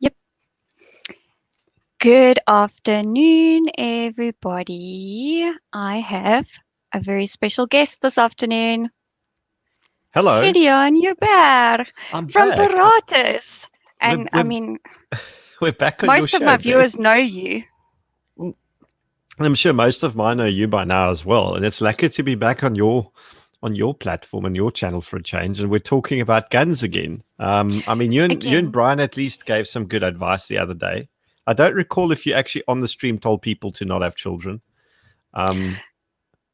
Yep. Good afternoon, everybody. I have a very special guest this afternoon. Hello. Gideon, you're back I'm from back. Paratus. We're, And I we're, mean, we're back on your most of show, my viewers Beth. know you. I'm sure most of mine know you by now as well. And it's lucky to be back on your platform and your channel for a change. And we're talking about guns again. I mean, you and Again, Brian at least gave some good advice the other day. I don't recall if you actually on the stream told people to not have children.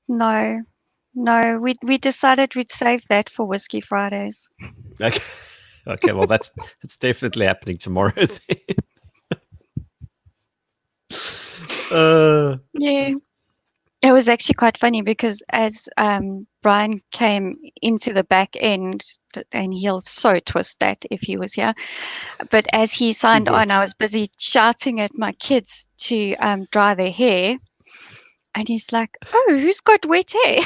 no. We decided we'd save that for Whiskey Fridays. Okay, okay, well it's definitely happening tomorrow. Yeah. It was actually quite funny because as Brian came into the back end, and he'll so twist that if he was here, but as he signed on, I was busy shouting at my kids to dry their hair, and he's like, "Oh, who's got wet hair?"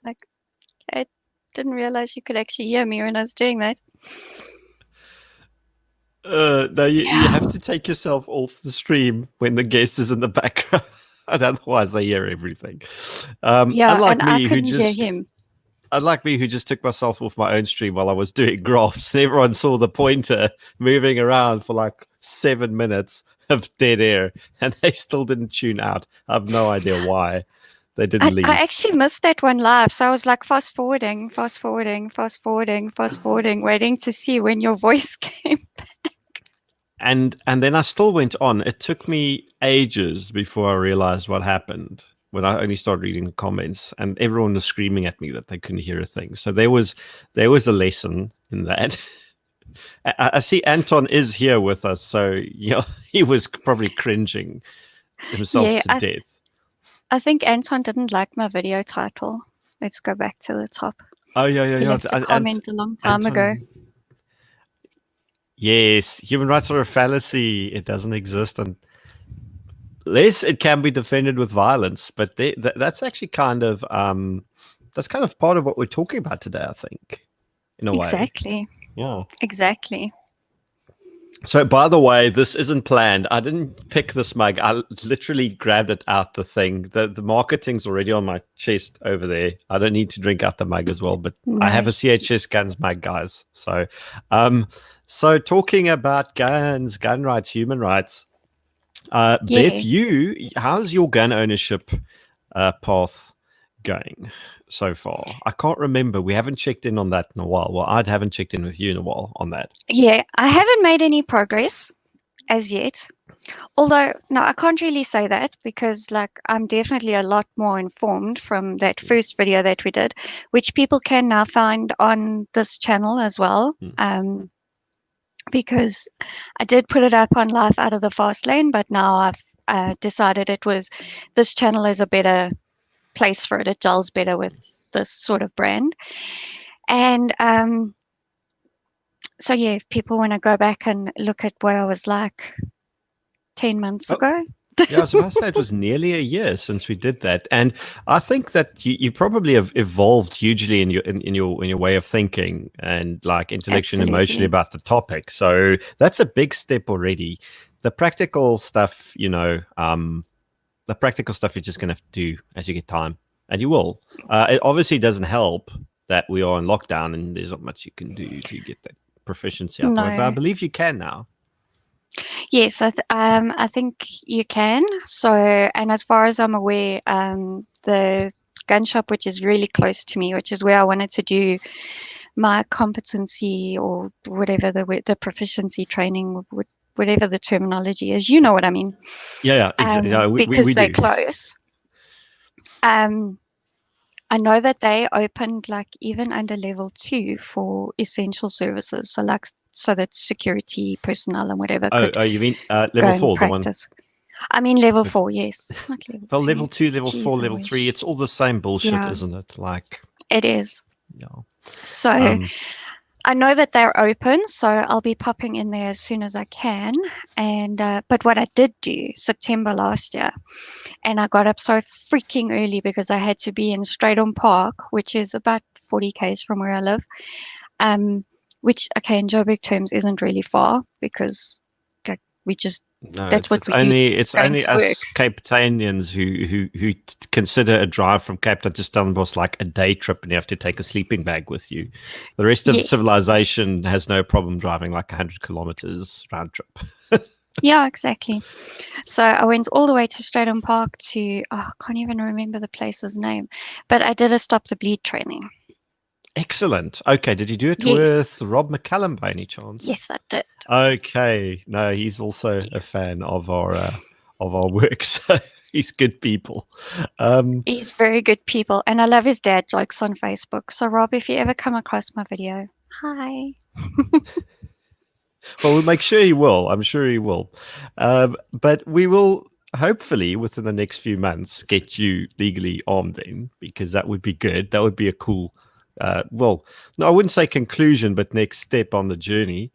Like, I didn't realize you could actually hear me when I was doing that. No, you have to take yourself off the stream when the guest is in the background. Otherwise, they hear everything. Yeah, and I couldn't hear him. Unlike me, who just took myself off my own stream while I was doing graphs, and everyone saw the pointer moving around for like 7 minutes of dead air, and they still didn't tune out. I have no idea why they didn't I leave. actually missed that one live, so I was like fast forwarding, waiting to see when your voice came. And then I still went on. It took me ages before I realized what happened when I only started reading the comments, and everyone was screaming at me that they couldn't hear a thing. So there was a lesson in that. I see Anton is here with us, so yeah, he was probably cringing himself Yeah, to death. I think Anton didn't like my video title. Let's go back to the top. Oh yeah, He yeah, left a yeah. And comment a long time ago. Anton, yes, human rights are a fallacy. It doesn't exist, and less it can be defended with violence. But that's actually that's kind of part of what we're talking about today, I think, in a way. Exactly. Yeah. Exactly. So, by the way, this isn't planned. I didn't pick this mug. I literally grabbed it out the thing. The marketing's already on my chest over there. I don't need to drink out the mug as well, but I have a Nice. CHS guns mug, guys. So, so talking about guns, gun rights, human rights. Yeah. Beth, how's your gun ownership path going so far? I can't remember. We haven't checked in on that in a while. Well, I haven't checked in with you in a while on that. Yeah, I haven't made any progress as yet. Although, no, I can't really say that because, like, I'm definitely a lot more informed from that first video that we did, which people can now find on this channel as well. Because I did put it up on Life Out of the Fast Lane, but now I've decided this channel is a better place for it. It gels better with this sort of brand. And so, yeah, if people want to go back and look at what I was like 10 months ago. Yeah, I was about to say it was nearly a year since we did that, and I think that you probably have evolved hugely in your way of thinking and like intellectually and emotionally about the topic. So that's a big step already. The practical stuff, the practical stuff you're just going to have to do as you get time, and you will. It obviously doesn't help that we are in lockdown and there's not much you can do to get that proficiency out the way, but I believe you can now. Yes, I think you can. So, and as far as I'm aware, the gun shop, which is really close to me, which is where I wanted to do my competency or whatever the proficiency training, whatever the terminology is, you know what I mean? Yeah, exactly. Yeah, because we they're do. close. I know that they opened like even under level 2 for essential services. So so that security personnel and whatever could You mean level go and 4, the one? practice. I mean level 4, yes. Not level Well, 2. level 2, level Jeez, 4, I level 3, wish. it's all the same bullshit, Yeah, isn't it? Like, it is. yeah. So I know that they're open, so I'll be popping in there as soon as I can. And but what I did do September last year, and I got up so freaking early because I had to be in Stratham Park, which is about 40 km from where I live, which, okay, in Joburg terms isn't really far, because like, we just, No, that's what it's we do going only to work. us Cape Townians who consider a drive from Cape Town to Stellenbosch like a day trip, and you have to take a sleeping bag with you. The rest of Yes. civilization has no problem driving like 100 kilometers round trip. Yeah, exactly. So I went all the way to Stratham Park to, I can't even remember the place's name, but I did a stop the bleed training. Excellent. Okay, did you do it with Yes. Rob McCallum by any chance? Yes, I did. Okay, no, he's also a Yes. fan of our work, so he's good people. Um, He's very good people, and I love his dad jokes on Facebook. So Rob, if you ever come across my video, hi. well, we'll make sure he will. I'm sure he will. But we will hopefully within the next few months get you legally armed then, because that would be good. That would be a cool, well, no, I wouldn't say conclusion, but next step on the journey.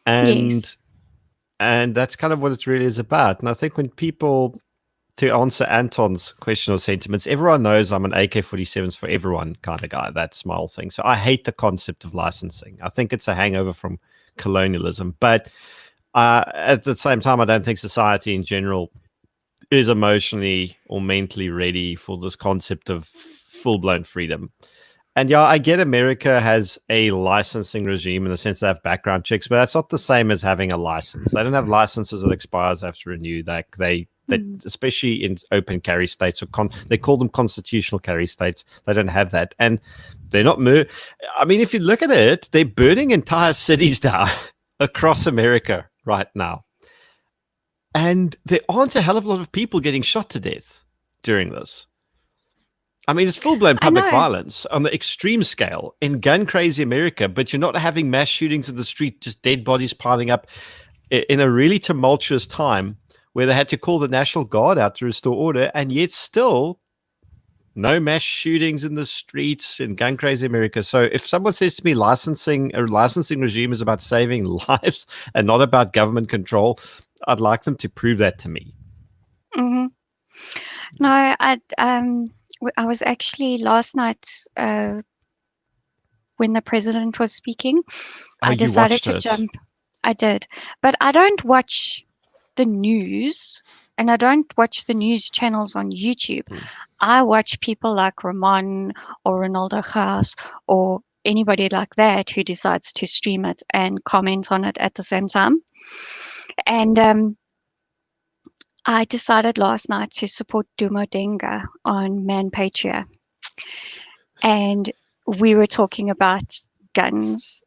And Yes. and that's kind of what it really is about. And I think when people, to answer Anton's question or sentiments, everyone knows I'm an AK-47s for everyone kind of guy. That's my whole thing. So I hate the concept of licensing. I think it's a hangover from colonialism. But at the same time, I don't think society in general is emotionally or mentally ready for this concept of full-blown freedom. And yeah, I get America has a licensing regime in the sense they have background checks, but that's not the same as having a license. They don't have licenses that expires after renew. That Mm. especially in open carry states, or they call them constitutional carry states. They don't have that, and they're not. I mean, if you look at it, they're burning entire cities down across America right now, and there aren't a hell of a lot of people getting shot to death during this. I mean, it's full-blown I public know. violence on the extreme scale in gun-crazy America, but you're not having mass shootings in the street, just dead bodies piling up in a really tumultuous time where they had to call the National Guard out to restore order, and yet still no mass shootings in the streets in gun-crazy America. So if someone says to me a licensing regime is about saving lives and not about government control, I'd like them to prove that to me. Hmm. No, I was actually last night, when the president was speaking, Oh, I you decided watched to it. jump. I did, but I don't watch the news, and I don't watch the news channels on YouTube. Mm. I watch people like Ramon or Ronaldo Haas or anybody like that who decides to stream it and comment on it at the same time. And I decided last night to support Dumo Denga on Manpatria. And we were talking about guns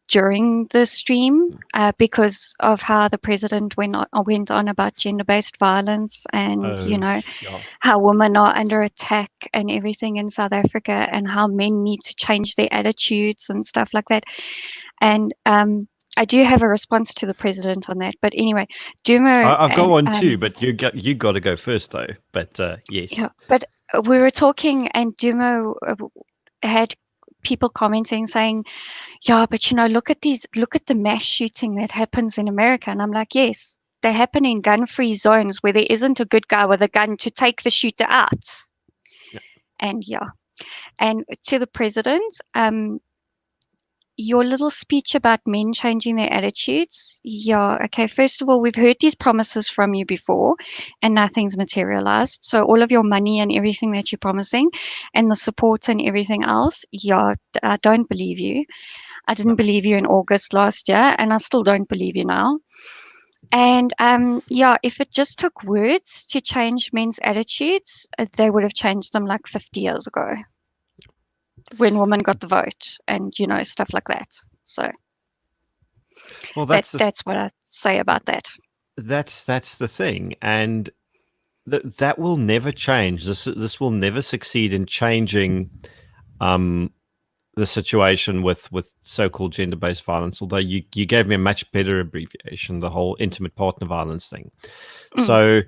during the stream, because of how the president went on about gender-based violence, and Oh, yeah. how women are under attack and everything in South Africa, and how men need to change their attitudes and stuff like that. And I do have a response to the president on that. But anyway, Dumo I've got and one too, but you got to go first though. But yes. yeah, but we were talking, and Dumo had people commenting saying, yeah, but look at the mass shooting that happens in America. And I'm like, yes, they happen in gun-free zones where there isn't a good guy with a gun to take the shooter out. Yeah. And yeah, and to the president, your little speech about men changing their attitudes. Yeah, okay. First of all, we've heard these promises from you before, and nothing's materialized. So all of your money and everything that you're promising, and the support and everything else, yeah, I don't believe you. I No. didn't believe you in August last year, and I still don't believe you now. And yeah, if it just took words to change men's attitudes, they would have changed them like 50 years ago, when women got the vote, and stuff like that. So Well, that's what I say about that. that's the thing, and that will never change. This will never succeed in changing um, the situation with so-called gender-based violence. Although you gave me a much better abbreviation, the whole intimate partner violence thing. Mm, So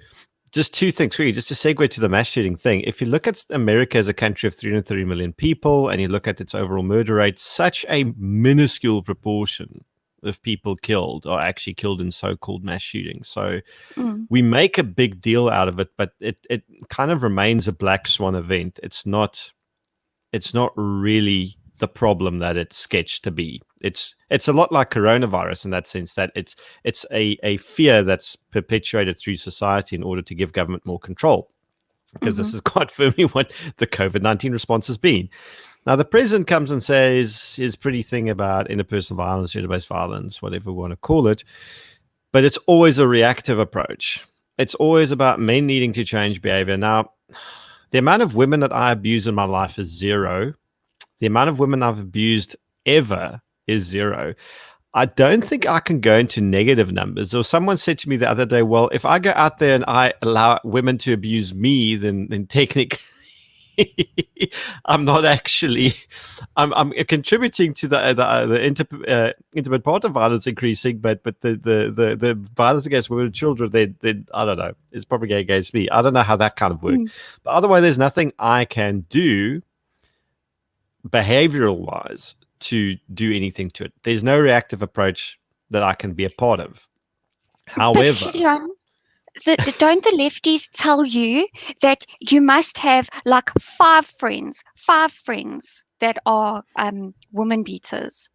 just two things, really, just to segue to the mass shooting thing. If you look at America as a country of 330 million people and you look at its overall murder rate, such a minuscule proportion of people killed are actually killed in so-called mass shootings. So mm, we make a big deal out of it, but it kind of remains a black swan event. It's not really the problem that it's sketched to be. It's a lot like coronavirus in that sense, that it's a fear that's perpetuated through society in order to give government more control, because this is quite firmly what the COVID-19 response has been. Now, the president comes and says his pretty thing about interpersonal violence, gender-based violence, whatever we want to call it, but it's always a reactive approach. It's always about men needing to change behavior. Now, the amount of women that I abuse in my life is zero. The amount of women I've abused ever is zero. I don't think I can go into negative numbers. Or someone said to me the other day, well, if I go out there and I allow women to abuse me, then technically I'm not actually, I'm contributing to the intimate partner violence increasing, but the violence against women and children, they I don't know, is probably against me. I don't know how that kind of works. But otherwise, there's nothing I can do behavioral wise to do anything to it. There's no reactive approach that I can be a part of. However, don't the lefties tell you that you must have like five friends that are woman beaters?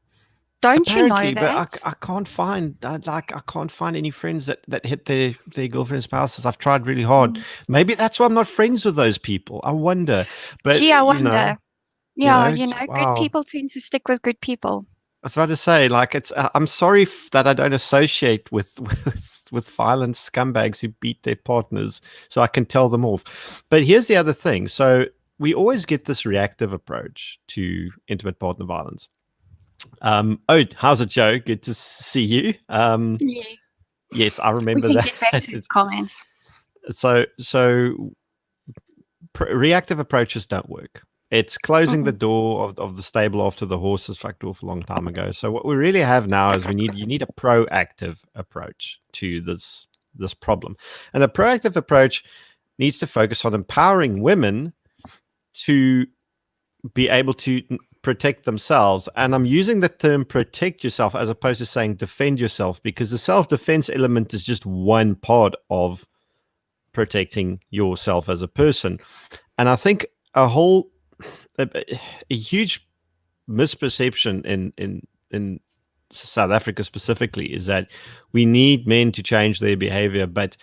Don't apparently, you know that? but I can't find I can't find any friends that hit their girlfriend spouses. I've tried really hard. Maybe that's why I'm not friends with those people. I wonder. But Gee, I wonder. Yeah, good wow. people tend to stick with good people. I was about to say, like, it's. I'm sorry that I don't associate with violent scumbags who beat their partners, so I can tell them off. But here's the other thing. So we always get this reactive approach to intimate partner violence. Oh, how's it, Joe? Good to see you. Yeah. Yes, I remember we can that. Get back to his comments. So reactive approaches don't work. It's closing the door of the stable after the horses fucked off a long time ago. So what we really have now is you need a proactive approach to this problem. And a proactive approach needs to focus on empowering women to be able to protect themselves. And I'm using the term protect yourself as opposed to saying defend yourself, because the self-defense element is just one part of protecting yourself as a person. And I think a huge misperception in South Africa specifically is that we need men to change their behavior. But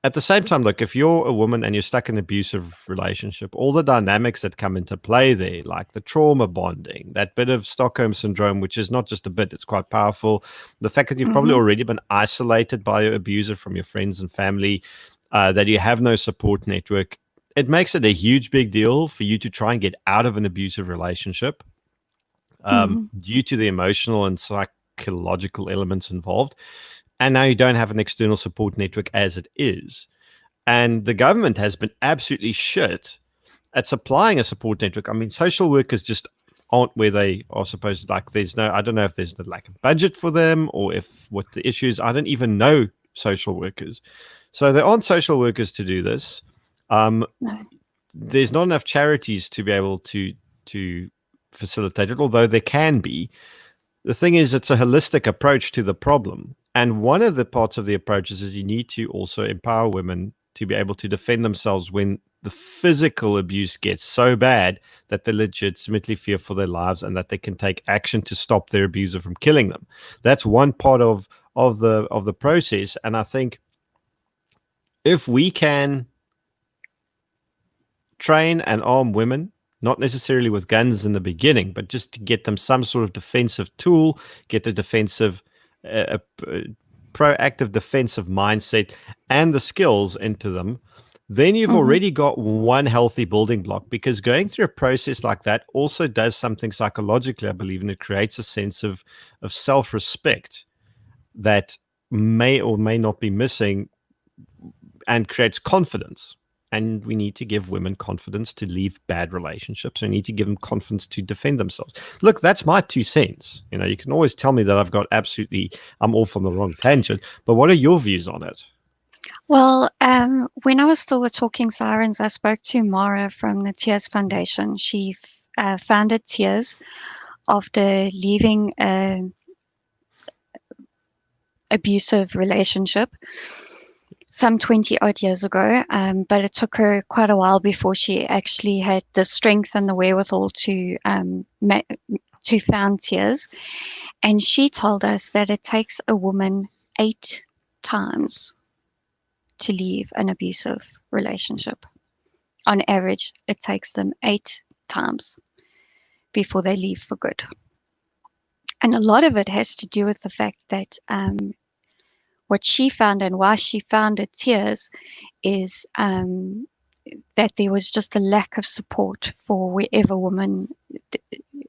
at the same time, look, if you're a woman and you're stuck in an abusive relationship, all the dynamics that come into play there, like the trauma bonding, that bit of Stockholm syndrome, which is not just a bit, it's quite powerful. The fact that you've probably already been isolated by your abuser from your friends and family, that you have no support network, it makes it a huge big deal for you to try and get out of an abusive relationship due to the emotional and psychological elements involved. And now you don't have an external support network as it is. And the government has been absolutely shit at supplying a support network. I mean, social workers just aren't where they are supposed to. Like, I don't know if there's a lack of budget for them or if what the issue is. I don't even know social workers. So there aren't social workers to do this. No. There's not enough charities to be able to facilitate it, although there can be. The thing is, it's a holistic approach to the problem. And one of the parts of the approaches is you need to also empower women to be able to defend themselves when the physical abuse gets so bad that they legitimately fear for their lives and that they can take action to stop their abuser from killing them. That's one part of the process. And I think if we can train and arm women, not necessarily with guns in the beginning, but just to get them some sort of defensive tool, get the defensive, proactive defensive mindset and the skills into them, then you've already got one healthy building block. Because going through a process like that also does something psychologically, I believe, and it creates a sense of self-respect that may or may not be missing and creates confidence. And we need to give women confidence to leave bad relationships. We need to give them confidence to defend themselves. Look, that's my 2 cents. You can always tell me that I'm off on the wrong tangent. But what are your views on it? Well, when I was still with Talking Sirens, I spoke to Mara from the Tears Foundation. She founded Tears after leaving an abusive relationship. some 20 odd years ago, but it took her quite a while before she actually had the strength and the wherewithal to found tears. And she told us that it takes a woman 8 times to leave an abusive relationship. On average, it takes them 8 times before they leave for good. And a lot of it has to do with the fact that what she found and why she found it tears is that there was just a lack of support for wherever woman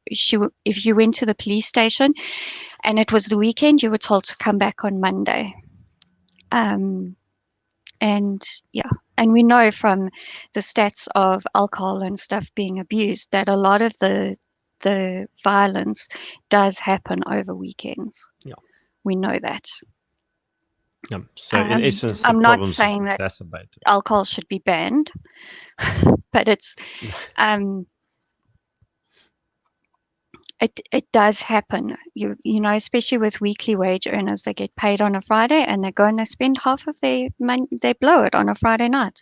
if you went to the police station and it was the weekend, you were told to come back on Monday. And yeah, and we know from the stats of alcohol and stuff being abused that a lot of the violence does happen over weekends. Yeah, we know that. So in essence, I'm not saying that alcohol should be banned, but it's it does happen. You know, especially with weekly wage earners, they get paid on a Friday and they go and they spend half of their money, they blow it on a Friday night,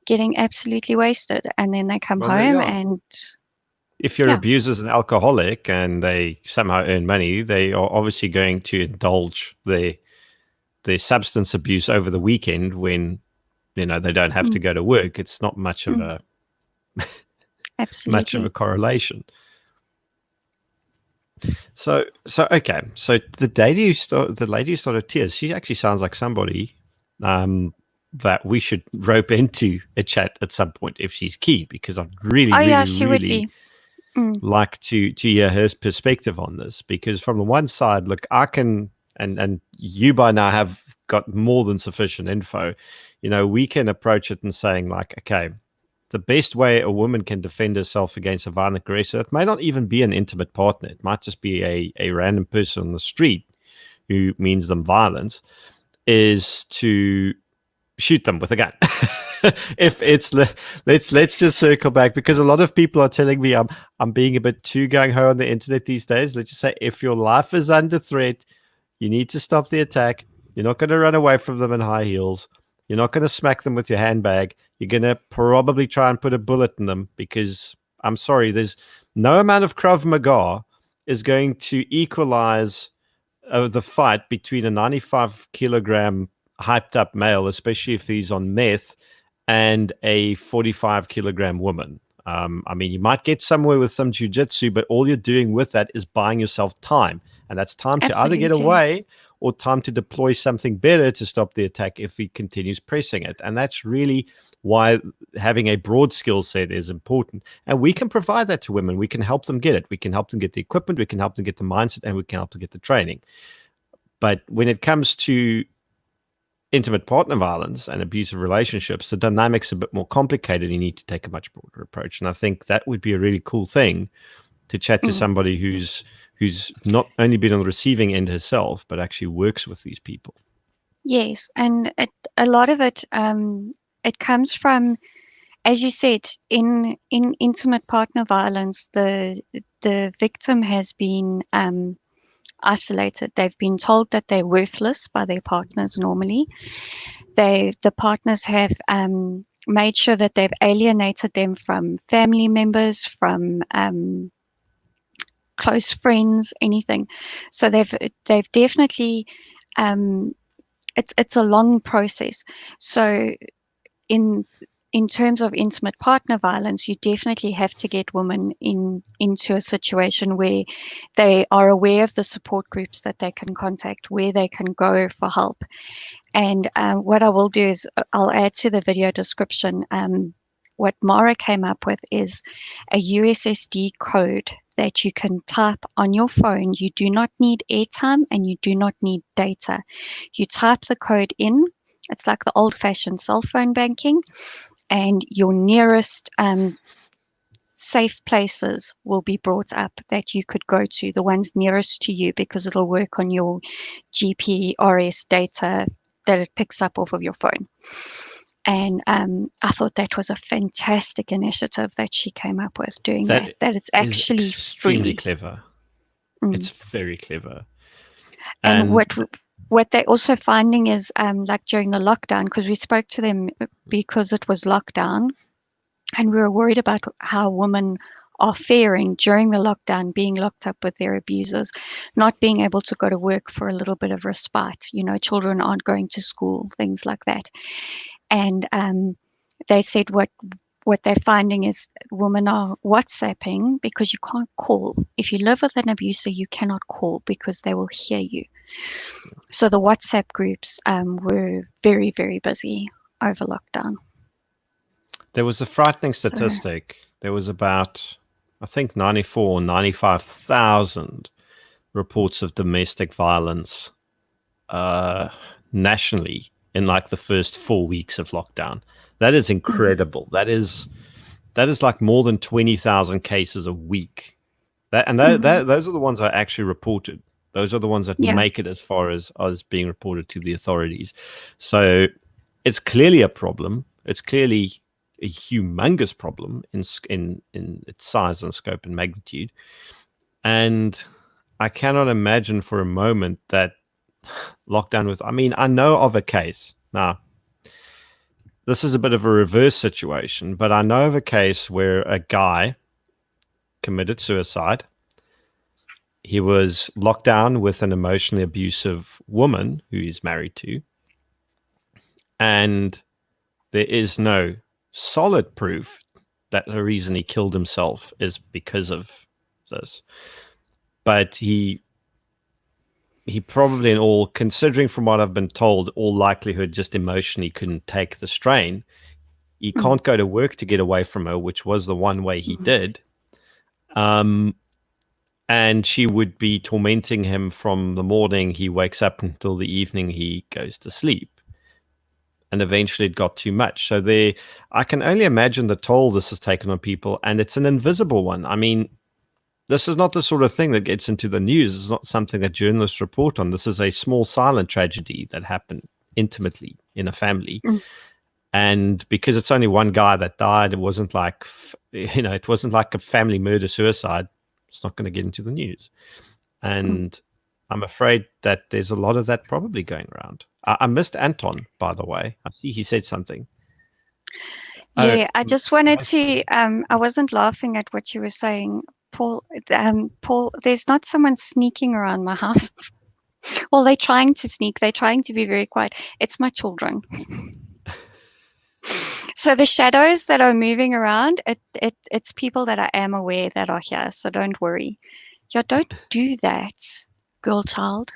getting absolutely wasted, and then they come home and. If your abuser is an alcoholic and they somehow earn money, they are obviously going to indulge their substance abuse over the weekend when, you know, they don't have to go to work. It's not much of a much of a correlation. So okay. So the lady who started tears, she actually sounds like somebody that we should rope into a chat at some point if she's keen, because I'd really like to hear her perspective on this. Because from the one side, look, I can, and you by now have got more than sufficient info. You know, we can approach it and saying like, okay, the best way a woman can defend herself against a violent aggressor, it may not even be an intimate partner. It might just be a random person on the street who means them violence, is to shoot them with a gun. If it's let's just circle back, because a lot of people are telling me I'm being a bit too gung-ho on the internet these days. Let's just say, if your life is under threat, you need to stop the attack. You're not going to run away from them in high heels. You're not going to smack them with your handbag. You're going to probably try and put a bullet in them, because I'm sorry, there's no amount of Krav Maga is going to equalize the fight between a 95-kilogram hyped up male, especially if he's on meth, and a 45-kilogram woman. I mean, you might get somewhere with some jiu-jitsu, but all you're doing with that is buying yourself time. And that's time to either get away or time to deploy something better to stop the attack if he continues pressing it. And that's really why having a broad skill set is important. And we can provide that to women. We can help them get it. We can help them get the equipment. We can help them get the mindset, and we can help them get the training. But when it comes to intimate partner violence and abusive relationships, the dynamic's a bit more complicated. You need to take a much broader approach. And I think that would be a really cool thing to chat to somebody who's not only been on the receiving end herself, but actually works with these people. Yes, and a lot of it it comes from, as you said, in intimate partner violence, the victim has been isolated. They've been told that they're worthless by their partners normally. The partners have made sure that they've alienated them from family members, from close friends, anything. So they've definitely it's a long process. So in terms of intimate partner violence, you definitely have to get women into a situation where they are aware of the support groups that they can contact, where they can go for help. And what I will do is I'll add to the video description. What Mara came up with is a USSD code that you can type on your phone. You do not need airtime and you do not need data. You type the code in. It's like the old-fashioned cell phone banking, and your nearest safe places will be brought up that you could go to, the ones nearest to you, because it'll work on your GPRS data that it picks up off of your phone. And I thought that was a fantastic initiative that she came up with, doing that it's actually extremely free. Clever. It's very clever. And what what they're also finding is, like during the lockdown, because we spoke to them because it was lockdown, and we were worried about how women are faring during the lockdown, being locked up with their abusers, not being able to go to work for a little bit of respite. Children aren't going to school, things like that. And they said what they're finding is women are WhatsApping because you can't call. If you live with an abuser, you cannot call because they will hear you. So the WhatsApp groups were very, very busy over lockdown. There was a frightening statistic. There was about, I think, 94 or 95,000 reports of domestic violence nationally in like the first 4 weeks of lockdown. That is incredible. That is like more than 20,000 cases a week. Those are the ones I actually reported. Those are the ones that make it as far as being reported to the authorities. So it's clearly a problem. It's clearly a humongous problem in its size and scope and magnitude. And I cannot imagine for a moment that lockdown was, I mean, I know of a case. Now, this is a bit of a reverse situation, but I know of a case where a guy committed suicide. He was locked down with an emotionally abusive woman who he's married to. And there is no solid proof that the reason he killed himself is because of this. But he probably, in all, considering from what I've been told, all likelihood just emotionally couldn't take the strain. He can't go to work to get away from her, which was the one way he did. And she would be tormenting him from the morning he wakes up until the evening he goes to sleep. And eventually it got too much. So I can only imagine the toll this has taken on people, and it's an invisible one. I mean, this is not the sort of thing that gets into the news. It's not something that journalists report on. This is a small silent tragedy that happened intimately in a family. And because it's only one guy that died, it wasn't like, it wasn't like a family murder suicide. It's not going to get into the news. And I'm afraid that there's a lot of that probably going around. I missed Anton, by the way. I see he said something. Yeah, I just wanted to, I wasn't laughing at what you were saying, Paul. Paul, there's not someone sneaking around my house. Well, they're trying to sneak. They're trying to be very quiet. It's my children. So the shadows that are moving around, it's people that I am aware that are here. So don't worry. Yeah, don't do that, girl child.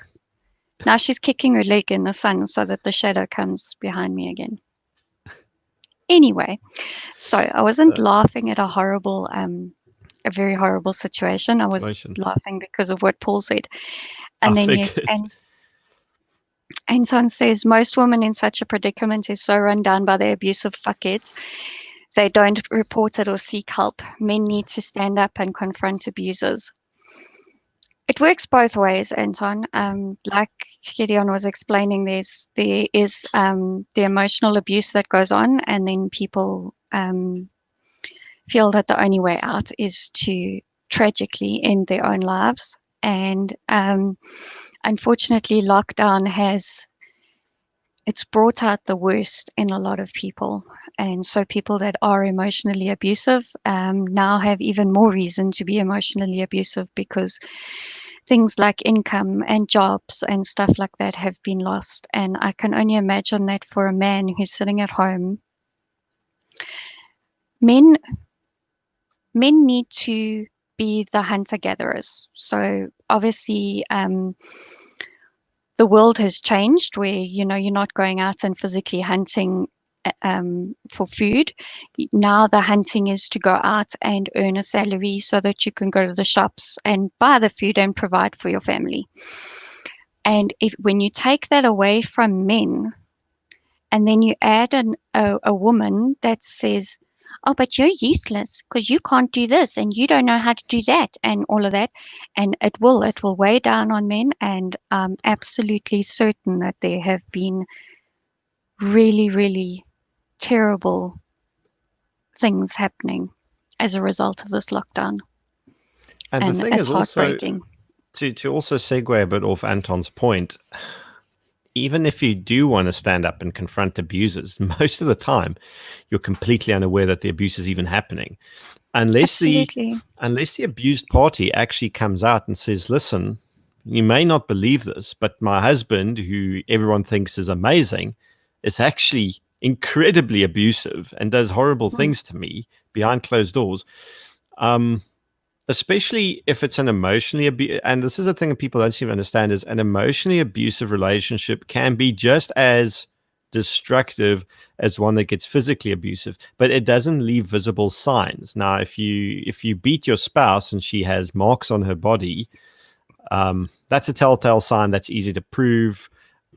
Now she's kicking her leg in the sun so that the shadow comes behind me again. Anyway, so I wasn't laughing at a very horrible situation. I was laughing because of what Paul said. And then Anton says, most women in such a predicament is so run down by their abusive fuckheads, they don't report it or seek help. Men need to stand up and confront abusers. It works both ways, Anton. Like Gideon was explaining, there is the emotional abuse that goes on, and then people feel that the only way out is to tragically end their own lives. And unfortunately, lockdown it's brought out the worst in a lot of people. And so people that are emotionally abusive now have even more reason to be emotionally abusive, because things like income and jobs and stuff like that have been lost. And I can only imagine that for a man who's sitting at home, men need to be the hunter-gatherers. So obviously, the world has changed where, you're not going out and physically hunting for food. Now the hunting is to go out and earn a salary so that you can go to the shops and buy the food and provide for your family. And when you take that away from men, and then you add a woman that says, oh, but you're useless because you can't do this and you don't know how to do that and all of that. And it will weigh down on men. And I'm absolutely certain that there have been really, really terrible things happening as a result of this lockdown. And the thing it's is also, heartbreaking. to also segue a bit off Anton's point, even if you do want to stand up and confront abusers, most of the time you're completely unaware that the abuse is even happening. Absolutely. Unless the abused party actually comes out and says, listen, you may not believe this, but my husband, who everyone thinks is amazing, is actually incredibly abusive and does horrible Mm, things to me behind closed doors. Especially if it's an emotionally and this is a thing that people don't seem to understand, is an emotionally abusive relationship can be just as destructive as one that gets physically abusive, but it doesn't leave visible signs. Now, if you beat your spouse and she has marks on her body, that's a telltale sign that's easy to prove.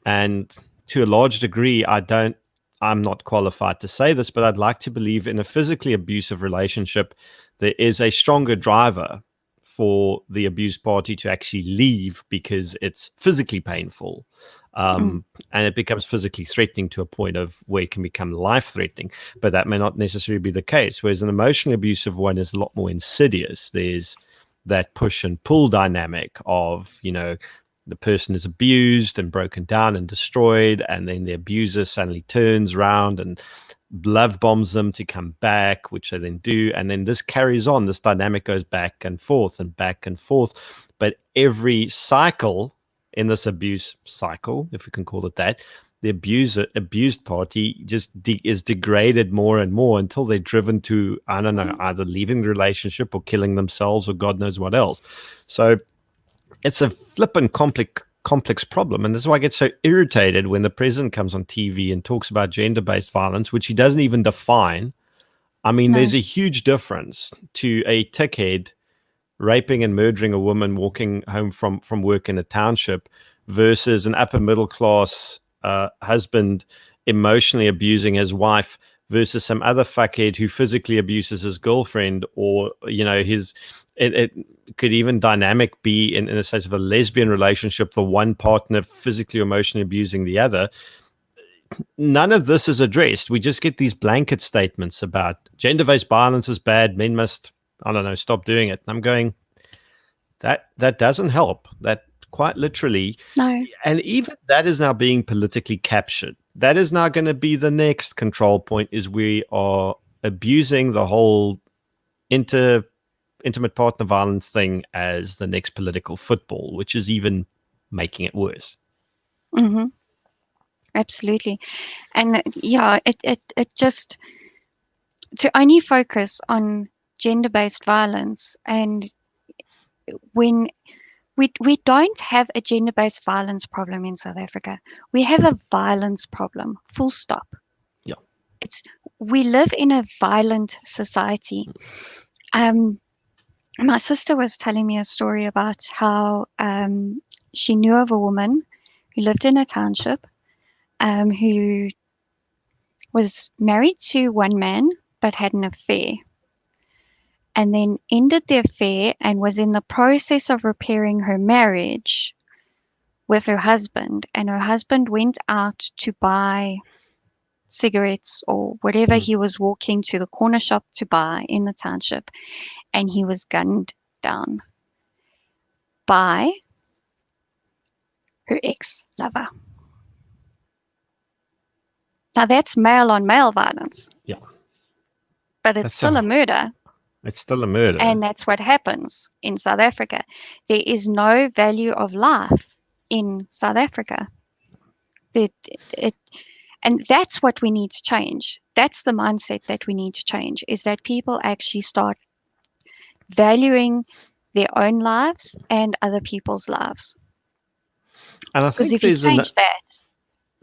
And to a large degree, I'm not qualified to say this, but I'd like to believe in a physically abusive relationship, there is a stronger driver for the abused party to actually leave because it's physically painful. mm, And it becomes physically threatening to a point of where it can become life threatening, but that may not necessarily be the case. Whereas an emotionally abusive one is a lot more insidious. There's that push and pull dynamic of, the person is abused and broken down and destroyed, and then the abuser suddenly turns around and love bombs them to come back, which they then do. And then this carries on. This dynamic goes back and forth and back and forth. But every cycle in this abuse cycle, if we can call it that, the abused party just is degraded more and more until they're driven to, I don't know, either leaving the relationship or killing themselves or God knows what else. So it's a flippin' complex problem. And this is why I get so irritated when the president comes on TV and talks about gender-based violence, which he doesn't even define. I mean, no. there's a huge difference to a tickhead raping and murdering a woman walking home from work in a township versus an upper middle class husband emotionally abusing his wife versus some other fuckhead who physically abuses his girlfriend, or it could even dynamic be in a sense of a lesbian relationship, the one partner physically or emotionally abusing the other. None of this is addressed. We just get these blanket statements about gender-based violence is bad, men must, I don't know, stop doing it. And I'm going, that doesn't help. That quite literally, No. and even that is now being politically captured. That is now going to be the next control point, is we are abusing the whole intimate partner violence thing as the next political football, which is even making it worse. Mm-hmm. Absolutely. And yeah, it just, to only focus on gender-based violence, and when we don't have a gender-based violence problem in South Africa. We have a violence problem, full stop. Yeah. We live in a violent society. My sister was telling me a story about how she knew of a woman who lived in a township, who was married to one man but had an affair, and then ended the affair and was in the process of repairing her marriage with her husband. And her husband went out to buy cigarettes or whatever he was walking to the corner shop to buy in the township, and he was gunned down by her ex-lover. Now that's male on male violence. Yeah. But it's still a murder. It's still a murder. And that's what happens in South Africa. There is no value of life in South Africa. And that's what we need to change. That's the mindset that we need to change, is that people actually start valuing their own lives and other people's lives. And I Because think if you change that,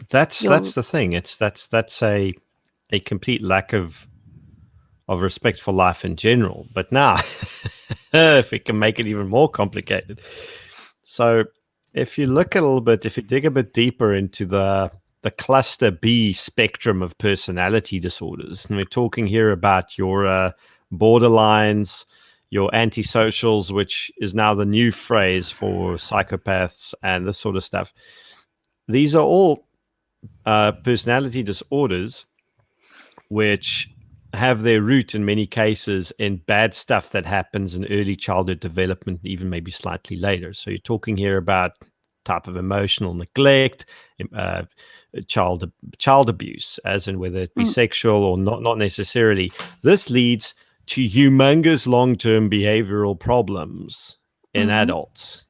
that's the thing. That's a complete lack of respect for life in general. But now, if we can make it even more complicated. So if you look a little bit, if you dig a bit deeper into the cluster B spectrum of personality disorders, and we're talking here about your borderlines, your antisocials, which is now the new phrase for psychopaths and this sort of stuff. These are all personality disorders which have their root in many cases in bad stuff that happens in early childhood development, even maybe slightly later. So you're talking here about type of emotional neglect, uh, child abuse, as in whether it be sexual or not necessarily. This leads to humongous long-term behavioral problems in adults.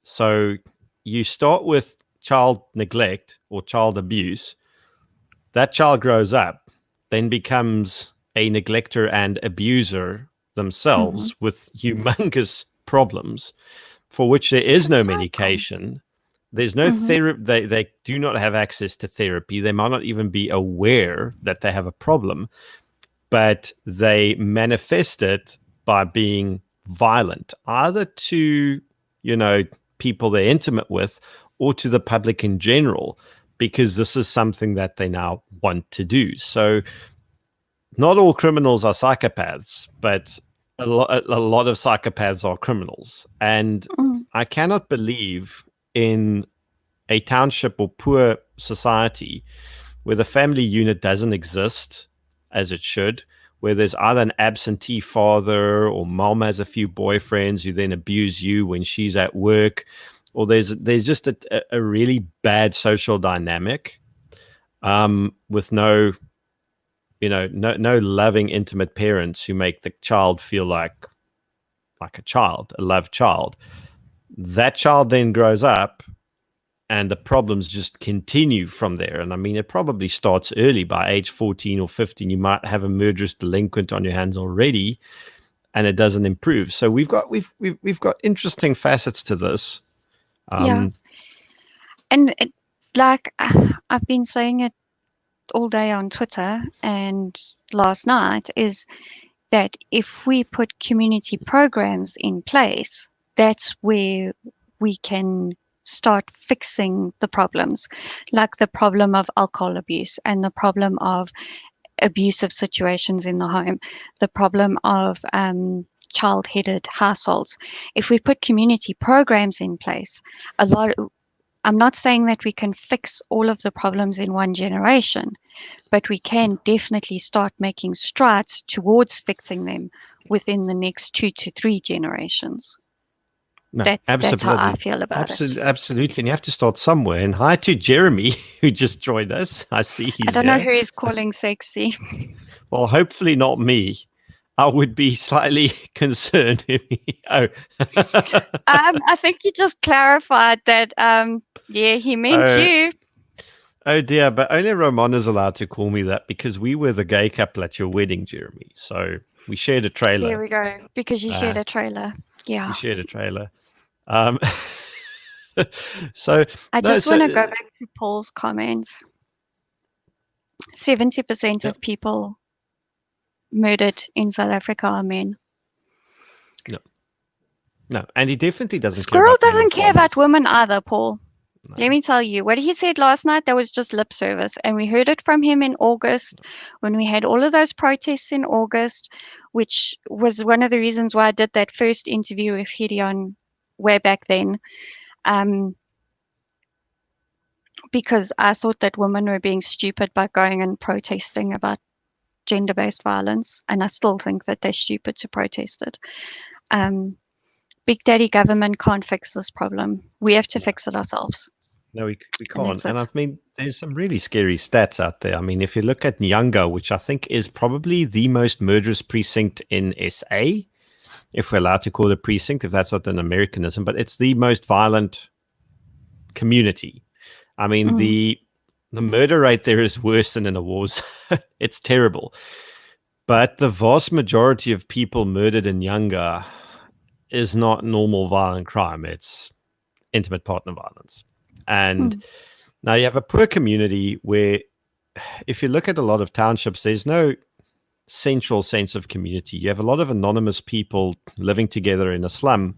So you start with child neglect or child abuse. That child grows up, then becomes a neglector and abuser themselves with humongous problems for which there is no medication. There's no therapy. They do not have access to therapy. They might not even be aware that they have a problem, but they manifest it by being violent, either to, people they're intimate with or to the public in general, because this is something that they now want to do. So not all criminals are psychopaths, but a lot of psychopaths are criminals. And I cannot believe in a township or poor society where the family unit doesn't exist as it should, where there's either an absentee father or mom has a few boyfriends who then abuse you when she's at work, or there's just a really bad social dynamic with no loving, intimate parents who make the child feel like a child, a loved child. That child then grows up and the problems just continue from there. And I mean, it probably starts early. By age 14 or 15, you might have a murderous delinquent on your hands already, and it doesn't improve. So we've got interesting facets to this. And I've been saying it all day on Twitter and last night, is that if we put community programs in place, that's where we can start fixing the problems, like the problem of alcohol abuse and the problem of abusive situations in the home, the problem of child-headed households. If we put community programs in place, I'm not saying that we can fix all of the problems in one generation, but we can definitely start making strides towards fixing them within the next 2 to 3 generations. No, that's how I feel about it. Absolutely. And you have to start somewhere. And hi to Jeremy, who just joined us. I see he's I don't know who is calling sexy. Well, hopefully not me. I would be slightly concerned if I think he just clarified that, he meant you. Oh dear, but only Ramon is allowed to call me that because we were the gay couple at your wedding, Jeremy. So we shared a trailer. There we go. Because you shared a trailer. Yeah. We shared a trailer. So I just want to go back to Paul's comments. 70% of people murdered in South Africa are men. No, and he definitely doesn't. Squirrel doesn't care about women either, Paul. No. Let me tell you, what he said last night, that was just lip service. And we heard it from him in August, when we had all of those protests in August, which was one of the reasons why I did that first interview with Gideon way back then. Because I thought that women were being stupid by going and protesting about gender-based violence. And I still think that they're stupid to protest it. Big Daddy government can't fix this problem. We have to fix it ourselves. No, we can't. And I mean, there's some really scary stats out there. I mean, if you look at Nyanga, which I think is probably the most murderous precinct in SA, if we're allowed to call it a precinct, if that's not an Americanism, but it's the most violent community. I mean, the murder rate there is worse than in a war zone. It's terrible. But the vast majority of people murdered in Nyanga is not normal violent crime. It's intimate partner violence. And now you have a poor community where, if you look at a lot of townships, there's no central sense of community. You have a lot of anonymous people living together in a slum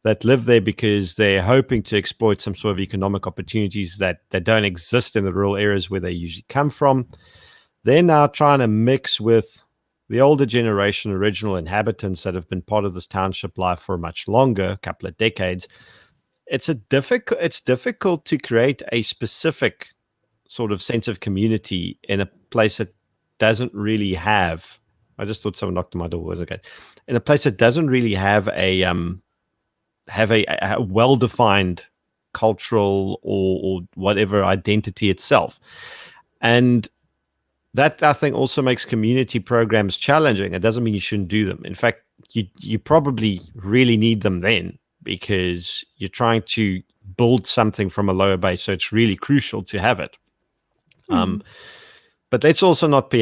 that live there because they're hoping to exploit some sort of economic opportunities that don't exist in the rural areas where they usually come from. They're now trying to mix with the older generation, original inhabitants that have been part of this township life for much longer, a couple of decades. It's difficult to create a specific sort of sense of community in a place that doesn't really have. I just thought someone knocked on my door. Was okay. In a place that doesn't really have a well-defined cultural or whatever identity itself. And that, I think, also makes community programs challenging. It doesn't mean you shouldn't do them. In fact, you probably really need them then, because you're trying to build something from a lower base. So it's really crucial to have it. But let's also not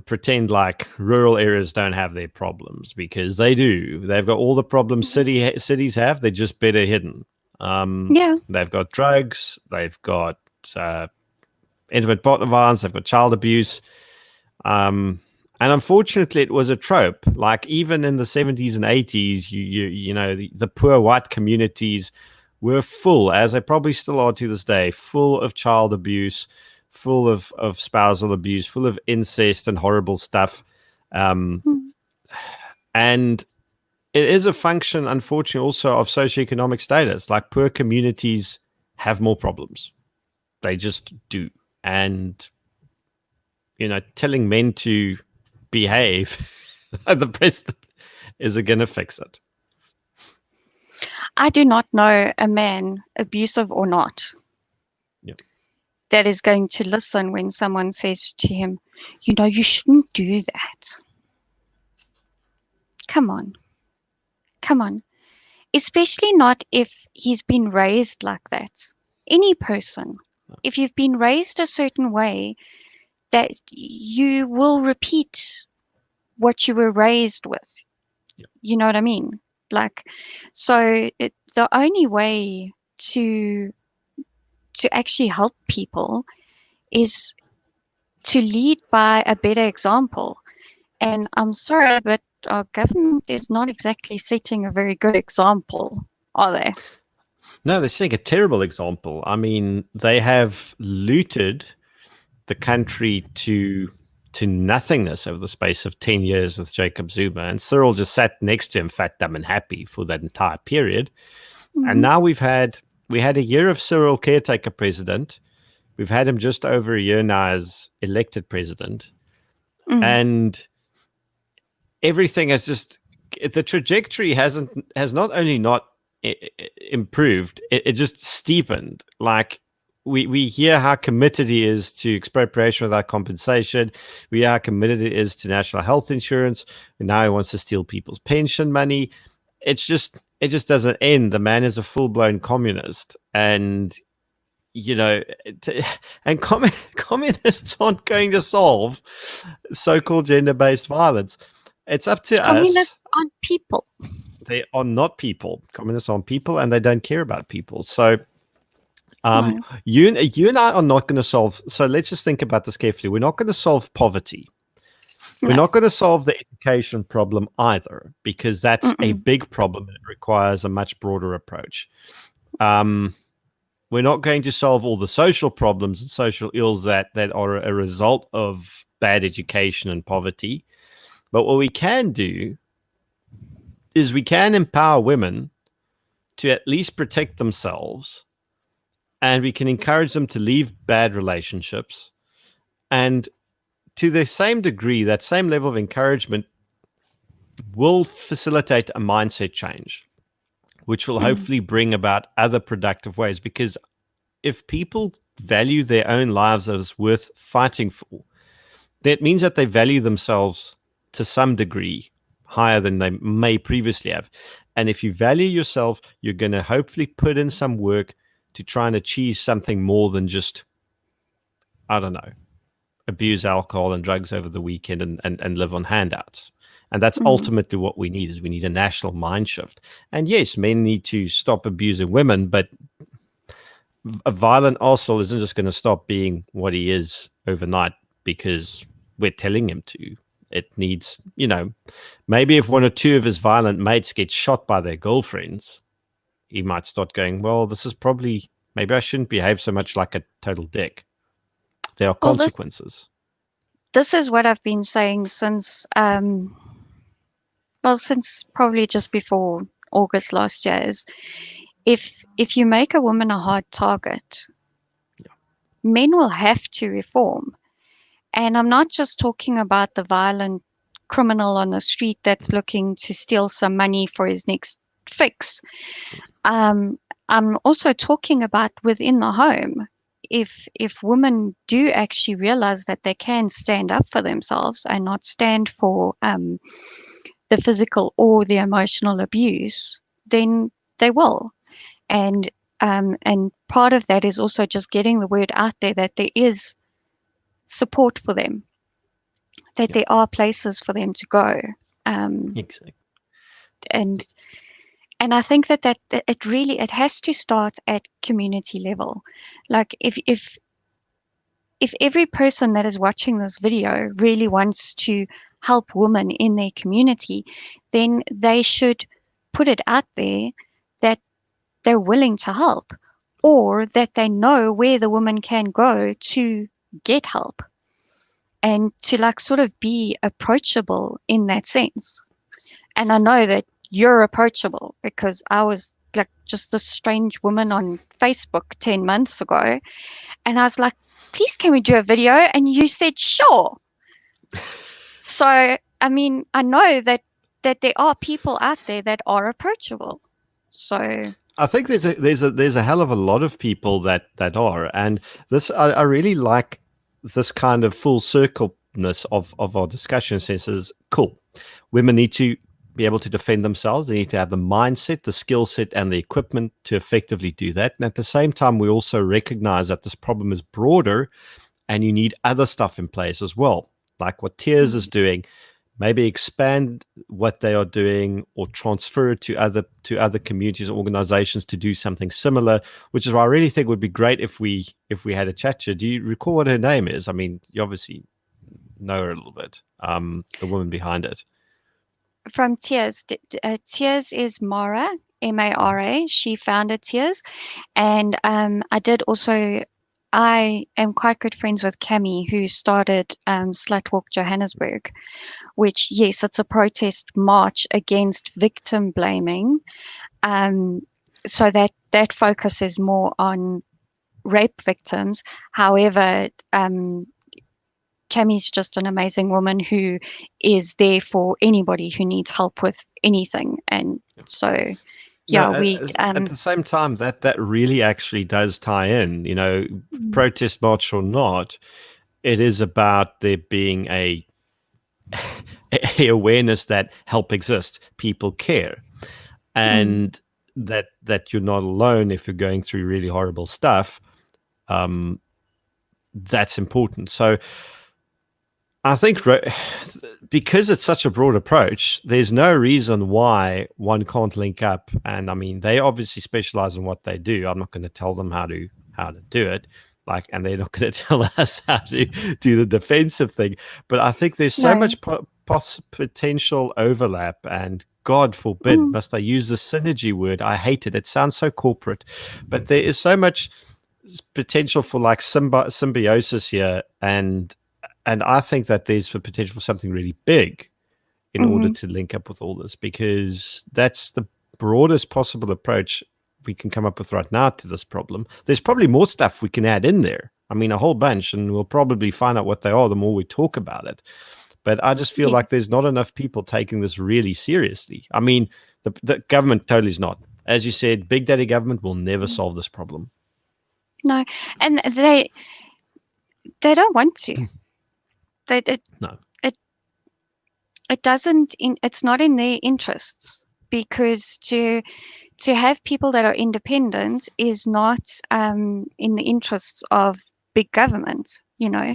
pretend like rural areas don't have their problems, because they do. They've got all the problems cities have. They're just better hidden. They've got drugs. They've got intimate partner violence. They've got child abuse. And unfortunately, it was a trope. Like, even in the 70s and 80s, you know, the poor white communities were full, as they probably still are to this day, full of child abuse, full of spousal abuse, full of incest and horrible stuff. And it is a function, unfortunately, also of socioeconomic status. Like, poor communities have more problems. They just do. And, you know, telling men to behave, the president, isn't going to fix it. I do not know a man, abusive or not, that is going to listen when someone says to him, you know, you shouldn't do that. Come on. Especially not if he's been raised like that. Any person, if you've been raised a certain way, that you will repeat what you were raised with. You know what I mean? Like, so the only way to actually help people is to lead by a better example. And I'm sorry, but our government is not exactly setting a very good example, are they? No, they're setting a terrible example. I mean, they have looted the country to nothingness over the space of 10 years with Jacob Zuma, and Cyril just sat next to him, fat, dumb, and happy for that entire period. And now we had a year of Cyril caretaker president. We've had him just over a year now as elected president. And everything has just, the trajectory has not only not improved, it just steepened. Like, we hear how committed he is to expropriation without compensation. We hear how committed he is to national health insurance. And now he wants to steal people's pension money. It just doesn't end. The man is a full-blown communist. And, you know, and communists aren't going to solve so-called gender-based violence. It's up to us. Communists aren't people. They are not people. Communists aren't people, and they don't care about people. So you and I are not going to solve. So let's just think about this carefully. We're not going to solve poverty. No. We're not going to solve the education problem either, because that's a big problem and it requires a much broader approach. We're not going to solve all the social problems and social ills that are a result of bad education and poverty. But what we can do is we can empower women to at least protect themselves, and we can encourage them to leave bad relationships. And to the same degree, that same level of encouragement will facilitate a mindset change, which will hopefully bring about other productive ways. Because if people value their own lives as worth fighting for, that means that they value themselves to some degree higher than they may previously have. And if you value yourself, you're going to hopefully put in some work to try and achieve something more than just, I don't know, abuse alcohol and drugs over the weekend and live on handouts. And that's ultimately what we need, is we need a national mind shift. And yes, men need to stop abusing women, but a violent arsehole isn't just going to stop being what he is overnight because we're telling him to. It needs, you know, maybe if one or two of his violent mates get shot by their girlfriends, he might start going, well, this is probably, maybe I shouldn't behave so much like a total dick. There are consequences. This is what I've been saying since, since probably just before August last year, is if you make a woman a hard target, men will have to reform. And I'm not just talking about the violent criminal on the street that's looking to steal some money for his next fix. I'm I'm also talking about within the home. If women do actually realize that they can stand up for themselves and not stand for the physical or the emotional abuse, then they will. And part of that is also just getting the word out there that there is support for them, that Yeah. there are places for them to go. Exactly. And I think that it has to start at community level. Like if every person that is watching this video really wants to help women in their community, then they should put it out there that they're willing to help, or that they know where the woman can go to get help, and to like sort of be approachable in that sense. And I know that you're approachable because I was like just this strange woman on Facebook 10 months ago. And I was like, please, can we do a video? And you said, sure. So, I mean, I know that there are people out there that are approachable. So I think there's a hell of a lot of people that are, and this I really like this kind of full circleness of our discussion. Says cool, women need to be able to defend themselves. They need to have the mindset, the skill set, and the equipment to effectively do that. And at the same time, we also recognize that this problem is broader, and you need other stuff in place as well, like what Tears is doing. Maybe expand what they are doing or transfer it to other communities or organizations to do something similar, which is why I really think would be great if we had a chat. Do you recall what her name is? I mean, you obviously know her a little bit, the woman behind it. from Tears, Tears is Mara, Mara. She founded Tears. And I am quite good friends with Cami, who started Slut Walk Johannesburg, which, yes, it's a protest march against victim blaming. So that focuses more on rape victims. However, Cami's just an amazing woman who is there for anybody who needs help with anything. And so, No, yeah, we at the same time, that really actually does tie in. Protest march or not, it is about there being a awareness that help exists, people care, and that you're not alone if you're going through really horrible stuff. That's important. So I think because it's such a broad approach, there's no reason why one can't link up. And I mean, they obviously specialize in what they do. I'm not going to tell them how to do it, and they're not going to tell us how to do the defensive thing. But I think there's so much potential overlap, and God forbid, must I use the synergy word? I hate it. It sounds so corporate, but there is so much potential for like symbiosis here, and I think that there's the potential for something really big in order to link up with all this, because that's the broadest possible approach we can come up with right now to this problem. There's probably more stuff we can add in there. I mean, a whole bunch, and we'll probably find out what they are the more we talk about it. But I just feel like there's not enough people taking this really seriously. I mean, the government totally is not. As you said, big daddy government will never solve this problem. No, and they don't want to. No. It doesn't. It's not in their interests, because to have people that are independent is not in the interests of big government. Yeah.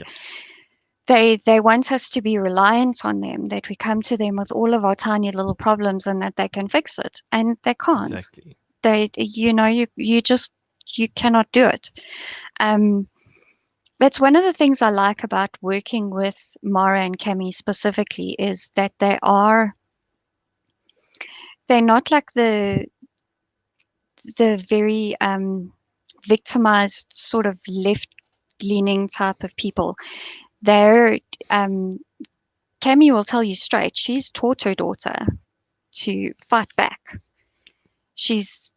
They want us to be reliant on them, that we come to them with all of our tiny little problems and that they can fix it, and they can't. Exactly. You cannot do it. That's one of the things I like about working with Mara and Cami specifically, is that they're not like the very victimized sort of left-leaning type of people. They're Cami will tell you straight, she's taught her daughter to fight back. She's